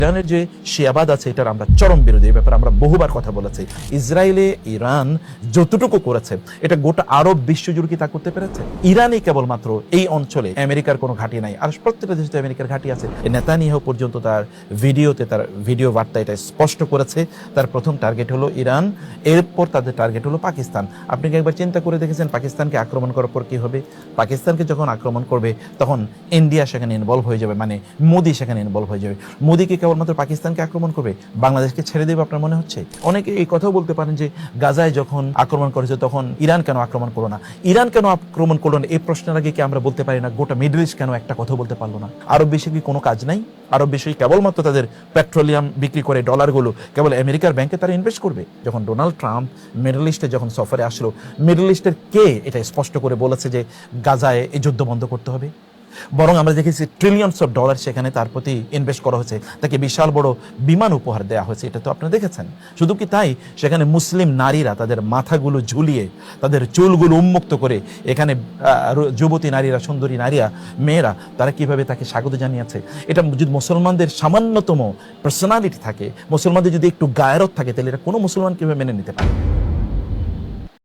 ইরানের যে শিয়াবাদ আছে এটার আমরা চরম বিরোধী। এই ব্যাপারে আমরা বহুবার কথা বলেছি। ইসরায়েলে ইরান যতটুকু করেছে এটা গোটা আরব বিশ্বজুড়ে কি তা করতে পেরেছে? ইরানই কেবলমাত্র এই অঞ্চলে আমেরিকার কোনো ঘাঁটি নাই, আর প্রত্যেকটা দেশে আমেরিকার ঘাঁটি আছে। নেতানিয়াহু পর্যন্ত তার ভিডিও বার্তা এটা স্পষ্ট করেছে, তার প্রথম টার্গেট হলো ইরান, এরপর তাদের টার্গেট হলো পাকিস্তান। আপনি কি একবার চিন্তা করে দেখেছেন পাকিস্তানকে আক্রমণ করার পর কি হবে? পাকিস্তানকে যখন আক্রমণ করবে তখন ইন্ডিয়া সেখানে ইনভলভ হয়ে যাবে, মানে মোদি সেখানে ইনভলভ হয়ে যাবে। মোদিকে কেবলমাত্র পাকিস্তানকে আক্রমণ করবে, বাংলাদেশকে ছেড়ে দেবে আপনার মনে হচ্ছে? অনেকে এই কথাও বলতে পারেন যে গাজায় যখন আক্রমণ করেছে তখন ইরান কেন আক্রমণ করলো না? ইরান কেন আক্রমণ করলো না এই প্রশ্নের আগে কি আমরা বলতে পারি না গোটা মিডল ইস্ট কেন একটা কথা বলতে পারলো না? আরব বিশ্বে কি কোনো কাজ নাই? আরব বিশ্বে কেবলমাত্র তাদের পেট্রোলিয়াম বিক্রি করে ডলারগুলো কেবল আমেরিকার ব্যাংকে তারা ইনভেস্ট করবে? যখন ডোনাল্ড ট্রাম্প মিডল ইস্টে যখন সফরে আসলো, মিডল ইস্টের কে এটা স্পষ্ট করে বলেছে যে গাজায় এই যুদ্ধ বন্ধ করতে হবে? বরং আমরা দেখেছি ট্রিলিয়নস অফ ডলার সেখানে তার প্রতি ইনভেস্ট করা হয়েছে, তাকে বিশাল বড় বিমান উপহার দেওয়া হয়েছে। এটা তো আপনারা দেখেছেন। শুধু কি তাই, সেখানে মুসলিম নারীরা তাদের মাথাগুলো ঝুলিয়ে তাদের চুলগুলো উন্মুক্ত করে এখানে যুবতী নারীরা, সুন্দরী নারীরা, মেয়েরা তারা কিভাবে তাকে স্বাগত জানিয়েছে। এটা যদি মুসলমানদের সামান্যতম পার্সোনালিটি থাকে, মুসলমানদের যদি একটু গায়রত থাকে, তাহলে এটা কোনো মুসলমান কিভাবে মেনে নিতে পারে?